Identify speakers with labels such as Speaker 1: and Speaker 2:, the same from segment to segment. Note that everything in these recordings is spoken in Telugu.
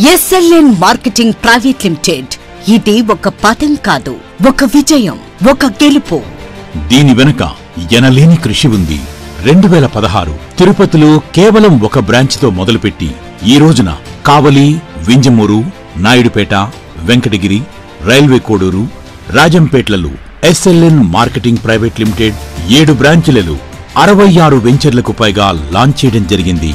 Speaker 1: ఎస్ఎల్ఎన్ మార్కెటింగ్ ప్రైవేట్ లిమిటెడ్ ఇది ఒక పదం కాదు, ఒక విజయం, ఒక గెలుపు.
Speaker 2: దీని వెనుక ఎనలేని కృషి ఉంది. 2016 తిరుపతిలో కేవలం ఒక బ్రాంచ్తో మొదలుపెట్టి ఈ రోజున కావలి, వింజమూరు, నాయుడుపేట, వెంకటగిరి, రైల్వే కోడూరు, రాజంపేట్లలో ఎస్ఎల్ఎన్ మార్కెటింగ్ ప్రైవేట్ లిమిటెడ్ 7 బ్రాంచీలలో 66 వెంచర్లకు పైగా లాంచ్ చేయడం జరిగింది.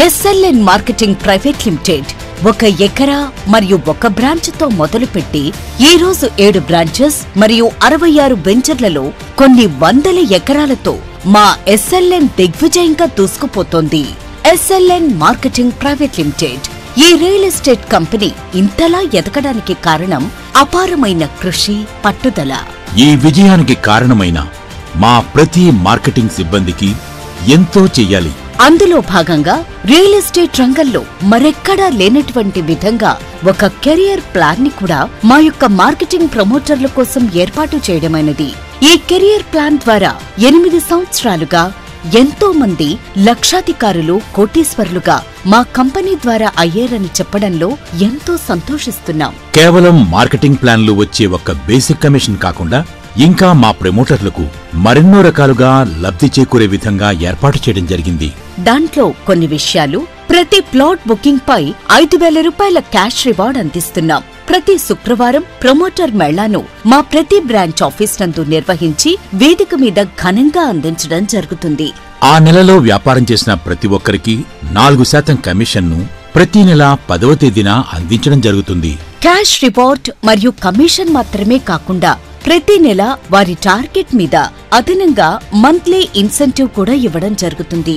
Speaker 1: ఎస్ఎల్ఎన్ మార్కెటింగ్ ప్రైవేట్ లిమిటెడ్ 1 ఎకరా మరియు 1 బ్రాంచ్తో మొదలుపెట్టి ఈ రోజు 7 బ్రాంచెస్ మరియు 66 వెంచర్లలో కొన్ని వందల ఎకరాలతో మా ఎస్ఎల్ఎన్ దిగ్విజయంగా దూసుకుపోతోంది. ఎస్ఎల్ఎన్ మార్కెటింగ్ ప్రైవేట్ లిమిటెడ్ ఈ రియల్ ఎస్టేట్ కంపెనీ ఇంతలా ఎదగడానికి కారణం అపారమైన కృషి, పట్టుదల.
Speaker 2: ఈ విజయానికి కారణమైన మా ప్రతి మార్కెటింగ్ సిబ్బందికి ఎంతో చెయ్యాలి.
Speaker 1: అందులో భాగంగా రియల్ ఎస్టేట్ రంగంలో మరెక్కడా లేనటువంటి విధంగా ఒక కెరియర్ ప్లాన్ ని కూడా మా యొక్క మార్కెటింగ్ ప్రమోటర్ల కోసం ఏర్పాటు చేయడమైనది. ఈ కెరియర్ ప్లాన్ ద్వారా 8 సంవత్సరాలుగా ఎంతో మంది లక్షాధికారులు, కోటీశ్వరులుగా మా కంపెనీ ద్వారా అయ్యారని చెప్పడంలో ఎంతో సంతోషిస్తున్నాం.
Speaker 2: కేవలం మార్కెటింగ్ ప్లాన్లు వచ్చే ఒక బేసిక్ కమిషన్ కాకుండా ఇంకా మా ప్రమోటర్లకు మరెన్నో రకాలుగా లబ్ధి చేకూరే విధంగా ఏర్పాటు చేయడం జరిగింది.
Speaker 1: దాంట్లో కొన్ని విషయాలు: ప్రతి ప్లాట్ బుకింగ్ పై 5,000 రూపాయల క్యాష్ రివార్డ్ అందిస్తున్నాం. ప్రతి శుక్రవారం ప్రమోటర్ మేళాను మా ప్రతి బ్రాంచ్ ఆఫీస్ నందు నిర్వహించి వేదిక మీద ఘనంగా అందించడం జరుగుతుంది.
Speaker 2: ఆ నెలలో వ్యాపారం చేసిన ప్రతి ఒక్కరికి 4% కమిషన్ను ప్రతి నెల 10వ తేదీన అందించడం జరుగుతుంది.
Speaker 1: క్యాష్ రివార్డ్ మరియు కమిషన్ మాత్రమే కాకుండా ప్రతి నెల వారి టార్గెట్ మీద అదనంగా మంత్లీ ఇన్సెంటివ్ కూడా ఇవ్వడం జరుగుతుంది.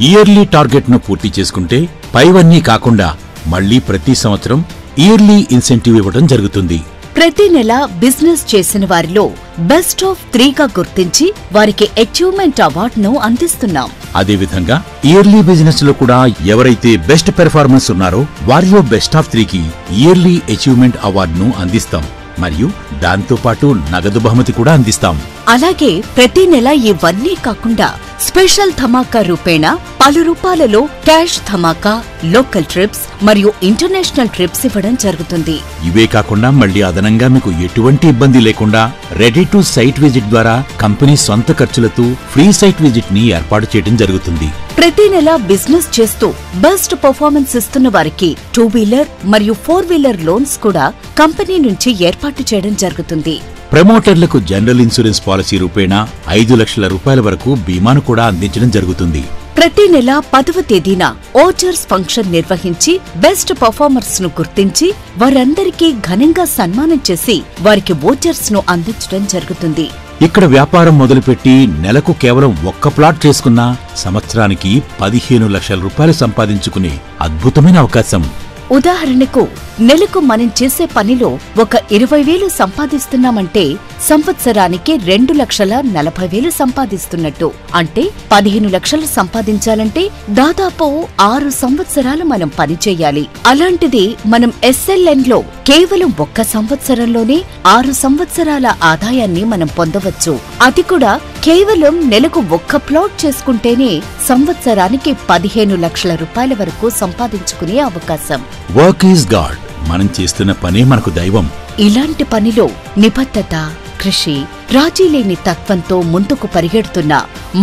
Speaker 2: ఇయర్లీ టార్గెట్ ను పూర్తి చేసుకుంటే పైవన్నీ కాకుండా మళ్లీ ప్రతి సంవత్సరం ఇయర్లీ ఇన్సెంటివ్ ఇవ్వడం జరుగుతుంది.
Speaker 1: ప్రతి నెల బిజినెస్ చేసిన వారిలో బెస్ట్ ఆఫ్ 3గా గుర్తించి వారికి అచీవ్మెంట్ అవార్డును అందిస్తున్నాం.
Speaker 2: అదేవిధంగా ఇయర్లీ బిజినెస్ లో కూడా ఎవరైతే బెస్ట్ పెర్ఫార్మెన్స్ ఉన్నారో వారిలో బెస్ట్ ఆఫ్ 3కి ఇయర్లీ అచీవ్మెంట్ అవార్డును అందిస్తాం. మరియు దాంతో పాటు నగదు బహుమతి కూడా అందిస్తాం.
Speaker 1: అలాగే ప్రతి నెల ఇవన్నీ కాకుండా స్పెషల్ ధమాకా రూపేణా పలు రూపాలలో క్యాష్ ధమాకా, లోకల్ ట్రిప్స్ మరియు ఇంటర్నేషనల్ ట్రిప్స్ ఇవ్వడం జరుగుతుంది.
Speaker 2: ఇవే కాకుండా మళ్లీ అదనంగా మీకు ఎటువంటి ఇబ్బంది లేకుండా రెడీ టు సైట్ విజిట్ ద్వారా కంపెనీ సొంత ఖర్చులతో ఫ్రీ సైట్ విజిట్ ని ఏర్పాటు చేయడం జరుగుతుంది.
Speaker 1: ప్రతి నెల బిజినెస్ చేస్తూ బెస్ట్ పర్ఫార్మెన్స్ ఇస్తున్న వారికి 2 వీలర్ మరియు 4 వీలర్ లోన్స్ కూడా కంపెనీ నుంచి ఏర్పాటు చేయడం జరుగుతుంది.
Speaker 2: ప్రమోటర్లకు జనరల్ ఇన్సూరెన్స్ పాలసీ రూపేణా 5 లక్షల రూపాయల వరకు బీమాను కూడా అందించడం జరుగుతుంది.
Speaker 1: ప్రతి నెల 10వ తేదీన ఓచర్స్ ఫంక్షన్ నిర్వహించి బెస్ట్ పర్ఫార్మర్స్ ను గుర్తించి వారందరికీ ఘనంగా సన్మానం చేసి వారికి ఓచర్స్ ను అందించడం జరుగుతుంది.
Speaker 2: ఇక్కడ వ్యాపారం మొదలుపెట్టి నెలకు కేవలం 1 ప్లాట్ చేసుకున్నా సంవత్సరానికి 15 లక్షల రూపాయలు సంపాదించుకునే అద్భుతమైన అవకాశం.
Speaker 1: ఉదాహరణకు నెలకు మనం చేసే పనిలో ఒక 20,000 సంపాదిస్తున్నామంటే సంవత్సరానికి 2,40,000 సంపాదిస్తున్నట్టు. అంటే 15 లక్షలు సంపాదించాలంటే దాదాపు 6 సంవత్సరాలు మనం పనిచేయాలి. అలాంటిది మనం ఎస్ఎల్ఎన్ లో కేవలం 1 సంవత్సరంలోనే 6 సంవత్సరాల ఆదాయాన్ని మనం పొందవచ్చు. అది కూడా కేవలం నెలకు 1 ప్లాట్ చేసుకుంటేనే సంవత్సరానికి 15 లక్షల రూపాయల వరకు సంపాదించుకునే అవకాశం.
Speaker 2: Work is God. మనం చేస్తున్న పనే మనకు దైవం.
Speaker 1: ఇలాంటి పనిలో నిబద్ధత, కృషి, రాజీలేని తత్వంతో ముందుకు పరిగెడుతున్న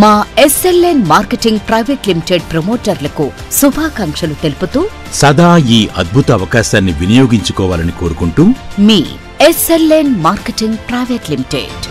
Speaker 1: మా ఎస్ఎల్ఎన్ మార్కెటింగ్ ప్రైవేట్ లిమిటెడ్ ప్రమోటర్లకు శుభాకాంక్షలు తెలుపుతూ
Speaker 2: సదా ఈ అద్భుత అవకాశాన్ని వినియోగించుకోవాలని కోరుకుంటూ
Speaker 1: మీ ఎస్ఎల్ఎన్ మార్కెటింగ్ ప్రైవేట్ లిమిటెడ్.